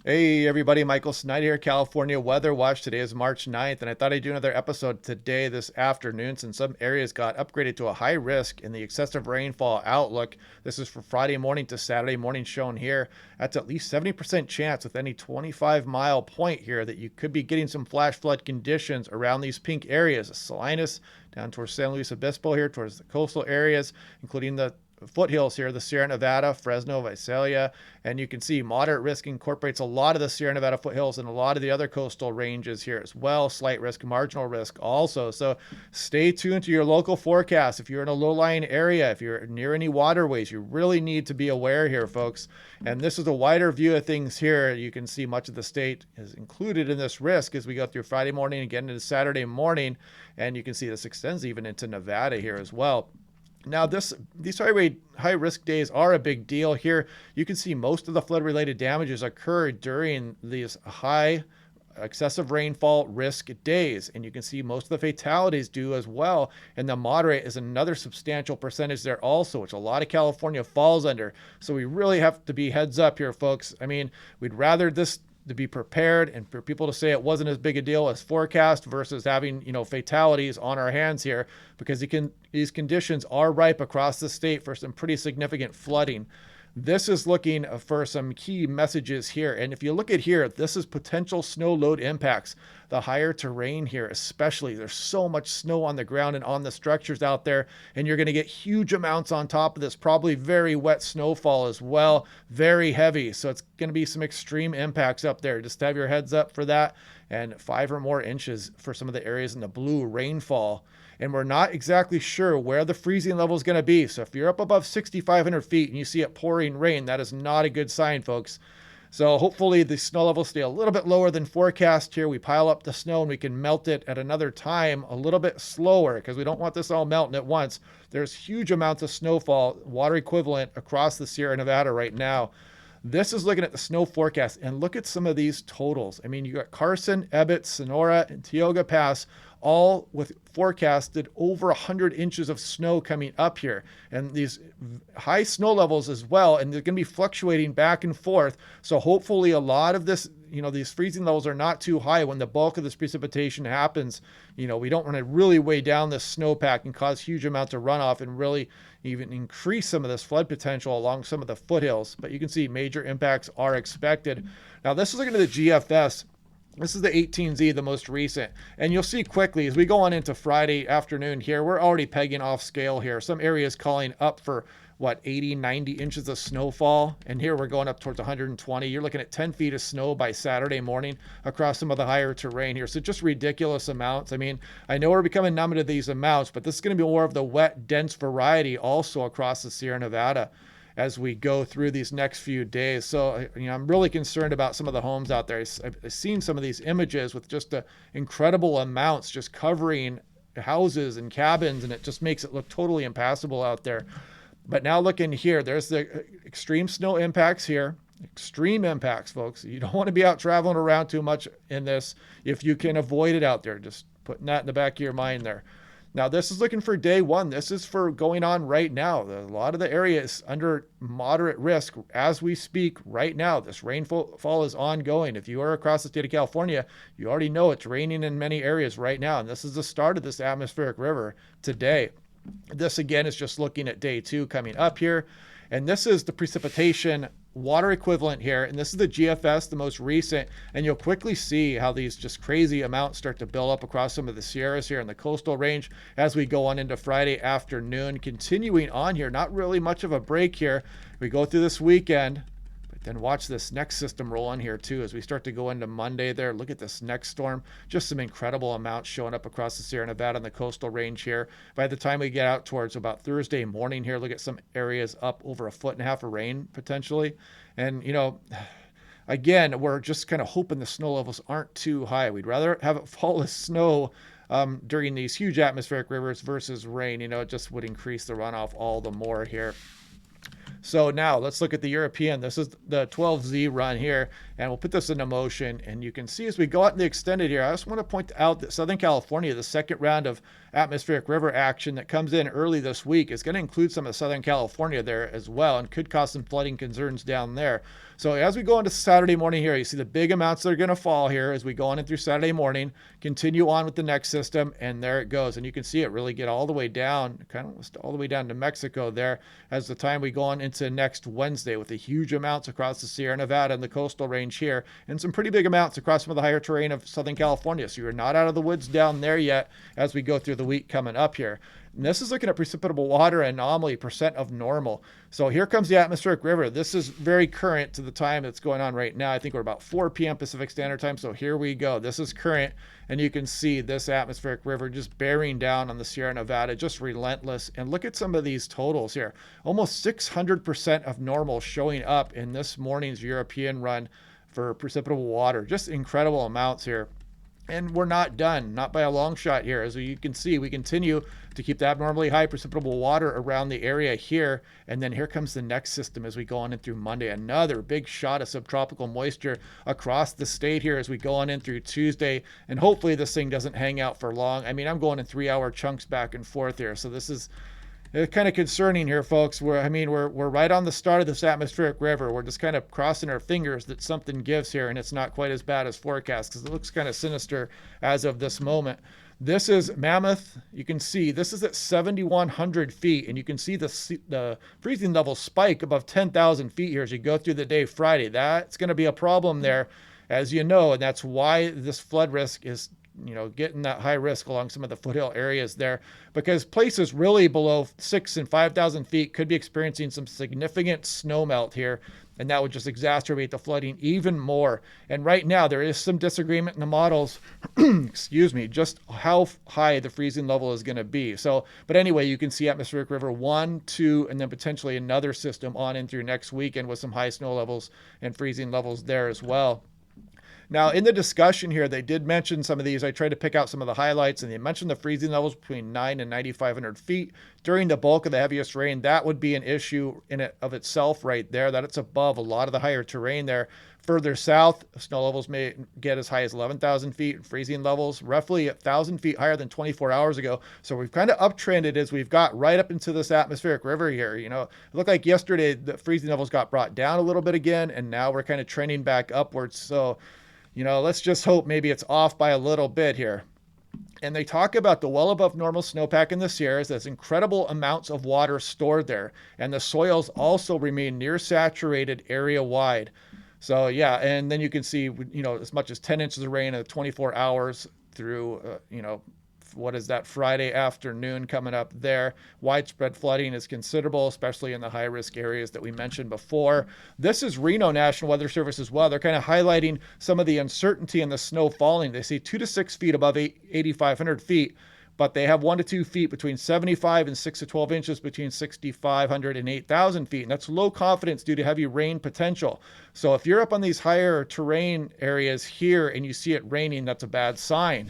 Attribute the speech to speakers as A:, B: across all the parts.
A: Hey everybody, Michael Snyder here, California Weather Watch. Today is March 9th, and I thought I'd do another episode today, this afternoon, since some areas got upgraded to a high risk in the excessive rainfall outlook. This is for Friday morning to Saturday morning shown here. That's at least 70% chance with any 25-mile point here that you could be getting some flash flood conditions around these pink areas. Salinas down towards San Luis Obispo here, towards the coastal areas, including the foothills here, the Sierra Nevada, Fresno, Visalia, and you can see moderate risk incorporates a lot of the Sierra Nevada foothills and a lot of the other coastal ranges here as well. Slight risk, marginal risk also. So stay tuned to your local forecast. If you're in a low-lying area, if you're near any waterways, you really need to be aware here, folks. And this is a wider view of things here. You can see much of the state is included in this risk as we go through Friday morning, again into Saturday morning, and you can see this extends even into Nevada here as well. Now, these high risk days are a big deal here. You can see most of the flood related damages occur during these high excessive rainfall risk days. And you can see most of the fatalities do as well. And the moderate is another substantial percentage there also, which a lot of California falls under. So we really have to be heads up here, folks. I mean, we'd rather this to be prepared and for people to say it wasn't as big a deal as forecast versus having, fatalities on our hands here, because these conditions are ripe across the state for some pretty significant flooding. This is looking for some key messages here. And if you look at here, this is potential snow load impacts. The higher terrain here, especially, there's so much snow on the ground and on the structures out there, and you're going to get huge amounts on top of this, probably very wet snowfall as well, very heavy. So it's going to be some extreme impacts up there. Just have your heads up for that. And 5 or more inches for some of the areas in the blue rainfall. And we're not exactly sure where the freezing level is going to be. So if you're up above 6,500 feet and you see it pouring rain, that is not a good sign, folks. So hopefully the snow levels stay a little bit lower than forecast here. We pile up the snow and we can melt it at another time a little bit slower, because we don't want this all melting at once. There's huge amounts of snowfall, water equivalent, across the Sierra Nevada right now. This is looking at the snow forecast, and look at some of these totals. I mean, you got Carson, Ebbets, Sonora, and Tioga Pass, all with forecasted over 100 inches of snow coming up here, and these high snow levels as well, and they're going to be fluctuating back and forth. So hopefully a lot of this, these freezing levels are not too high when the bulk of this precipitation happens. We don't want to really weigh down this snowpack and cause huge amounts of runoff and really even increase some of this flood potential along some of the foothills. But you can see major impacts are expected. Now, this is looking at the GFS. This is the 18Z, the most recent. And you'll see quickly as we go on into Friday afternoon here, we're already pegging off scale here. Some areas calling up for 80, 90 inches of snowfall. And here we're going up towards 120. You're looking at 10 feet of snow by Saturday morning across some of the higher terrain here. So just ridiculous amounts. I mean, I know we're becoming numb to these amounts, but this is going to be more of the wet, dense variety also across the Sierra Nevada as we go through these next few days. So, I'm really concerned about some of the homes out there. I've seen some of these images with just the incredible amounts just covering houses and cabins, and it just makes it look totally impassable out there. But now looking here, there's the extreme snow impacts here. Extreme impacts, folks. You don't want to be out traveling around too much in this if you can avoid it out there. Just putting that in the back of your mind there. Now, this is looking for day one. This is for going on right now. A lot of the area is under moderate risk as we speak right now. This rainfall is ongoing. If you are across the state of California, you already know it's raining in many areas right now. And this is the start of this atmospheric river today. This, again, is just looking at day 2 coming up here. And this is the precipitation water equivalent here. And this is the GFS, the most recent. And you'll quickly see how these just crazy amounts start to build up across some of the Sierras here in the coastal range as we go on into Friday afternoon. Continuing on here, not really much of a break here. We go through this weekend. Then watch this next system roll on here too as we start to go into Monday there. Look at this next storm. Just some incredible amounts showing up across the Sierra Nevada and the coastal range here. By the time we get out towards about Thursday morning here, look at some areas up over 1.5 feet of rain potentially. And, again, we're just kind of hoping the snow levels aren't too high. We'd rather have it fall as snow during these huge atmospheric rivers versus rain. It just would increase the runoff all the more here. So now let's look at the European. This is the 12Z run here, and we'll put this into motion. And you can see as we go out in the extended here, I just want to point out that Southern California, the second round of atmospheric river action that comes in early this week, is going to include some of Southern California there as well, and could cause some flooding concerns down there. So as we go into Saturday morning here, you see the big amounts that are going to fall here as we go on in through Saturday morning, continue on with the next system, and there it goes. And you can see it really get all the way down, kind of all the way down to Mexico there as the time we go on into next Wednesday with the huge amounts across the Sierra Nevada and the coastal range here, and some pretty big amounts across some of the higher terrain of Southern California. So you're not out of the woods down there yet as we go through the week coming up here. And this is looking at precipitable water anomaly percent of normal. So here comes the atmospheric river. This is very current to the time that's going on right now. I think we're about 4 p.m. Pacific Standard Time. So here we go. This is current. And you can see this atmospheric river just bearing down on the Sierra Nevada, just relentless. And look at some of these totals here. Almost 600% of normal showing up in this morning's European run for precipitable water. Just incredible amounts here. And we're not done, not by a long shot here. As you can see, we continue to keep the abnormally high precipitable water around the area here. And then here comes the next system as we go on in through Monday. Another big shot of subtropical moisture across the state here as we go on in through Tuesday. And hopefully this thing doesn't hang out for long. I mean, I'm going in 3-hour chunks back and forth here. So this is kind of concerning here, folks. We're right on the start of this atmospheric river. We're just kind of crossing our fingers that something gives here and it's not quite as bad as forecast, because it looks kind of sinister as of this moment. This is Mammoth. You can see this is at 7,100 feet, and you can see the freezing level spike above 10,000 feet here as you go through the day Friday. That's going to be a problem there, as you know, and that's why this flood risk is getting that high risk along some of the foothill areas there, because places really below 6,000 and 5,000 feet could be experiencing some significant snow melt here, and that would just exacerbate the flooding even more. And right now there is some disagreement in the models, excuse me, just how high the freezing level is going to be. So, but anyway, you can see atmospheric river 1, 2, and then potentially another system on in through next weekend with some high snow levels and freezing levels there as well. Now, in the discussion here, they did mention some of these. I tried to pick out some of the highlights, and they mentioned the freezing levels between 9 and 9,500 feet during the bulk of the heaviest rain. That would be an issue in it of itself right there, that it's above a lot of the higher terrain there. Further south, snow levels may get as high as 11,000 feet, freezing levels roughly 1,000 feet higher than 24 hours ago. So we've kind of uptrended as we've got right up into this atmospheric river here. It looked like yesterday the freezing levels got brought down a little bit again, and now we're kind of trending back upwards. So let's just hope maybe it's off by a little bit here. And they talk about the well above normal snowpack in the Sierras. There's incredible amounts of water stored there. And the soils also remain near saturated area wide. So yeah, and then you can see, as much as 10 inches of rain in 24 hours through, what is that, Friday afternoon coming up there. Widespread flooding is considerable, especially in the high-risk areas that we mentioned before. This is Reno National Weather Service as well. They're kind of highlighting some of the uncertainty in the snow falling. They say 2 to 6 feet above 8,500 feet, but they have 1 to 2 feet between 75 and 6 to 12 inches between 6,500 and 8,000 feet. And that's low confidence due to heavy rain potential. So if you're up on these higher terrain areas here and you see it raining, that's a bad sign.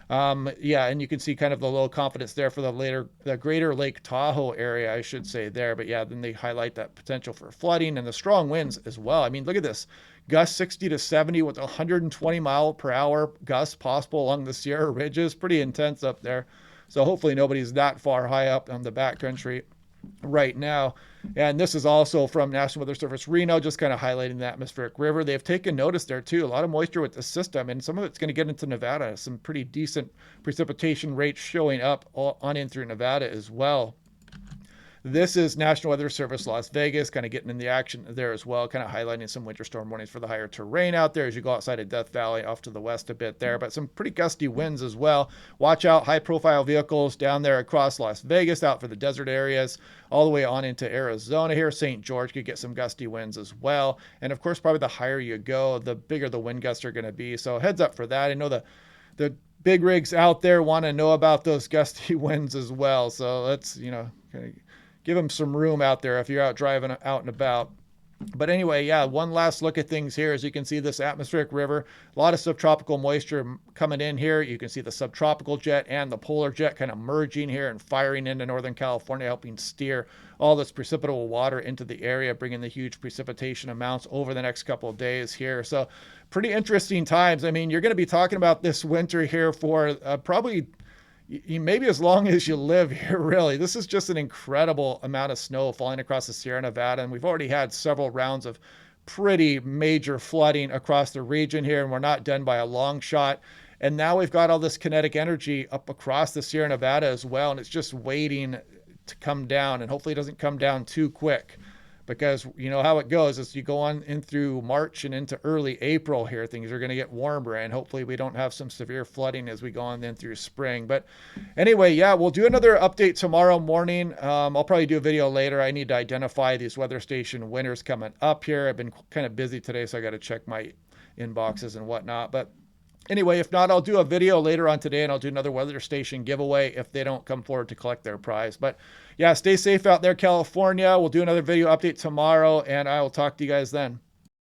A: And you can see kind of the low confidence there for the greater Lake Tahoe area, I should say there. But yeah, then they highlight that potential for flooding and the strong winds as well. I mean, look at this. Gusts 60 to 70 with 120 mile per hour gusts possible along the Sierra Ridges. Pretty intense up there. So hopefully nobody's that far high up on the backcountry right now. And this is also from National Weather Service Reno, just kind of highlighting the atmospheric river. They've taken notice there too. A lot of moisture with the system, and some of it's going to get into Nevada. Some pretty decent precipitation rates showing up on in through Nevada as well. This is National Weather Service Las Vegas, kind of getting in the action there as well, kind of highlighting some winter storm warnings for the higher terrain out there as you go outside of Death Valley off to the west a bit there, but some pretty gusty winds as well. Watch out, high-profile vehicles down there across Las Vegas, out for the desert areas, all the way on into Arizona here. St. George could get some gusty winds as well. And, of course, probably the higher you go, the bigger the wind gusts are going to be. So heads up for that. I know the big rigs out there want to know about those gusty winds as well. So let's, kind of give them some room out there if you're out driving out and about. But anyway, yeah, one last look at things here. As you can see, this atmospheric river, a lot of subtropical moisture coming in here. You can see the subtropical jet and the polar jet kind of merging here and firing into Northern California, helping steer all this precipitable water into the area, bringing the huge precipitation amounts over the next couple of days here. So pretty interesting times. I mean, you're going to be talking about this winter here for probably maybe as long as you live here, really. This is just an incredible amount of snow falling across the Sierra Nevada, and we've already had several rounds of pretty major flooding across the region here, and we're not done by a long shot. And now we've got all this kinetic energy up across the Sierra Nevada as well, and it's just waiting to come down, and hopefully it doesn't come down too quick, because you know how it goes as you go on in through March and into early April here, things are going to get warmer, and hopefully we don't have some severe flooding as we go on then through spring. But anyway, yeah, we'll do another update tomorrow morning. I'll probably do a video later. I need to identify these weather station winners coming up here. I've been kind of busy today, so I got to check my inboxes and whatnot. But anyway, if not, I'll do a video later on today, and I'll do another weather station giveaway if they don't come forward to collect their prize. But yeah, stay safe out there, California. We'll do another video update tomorrow, and I will talk to you guys then.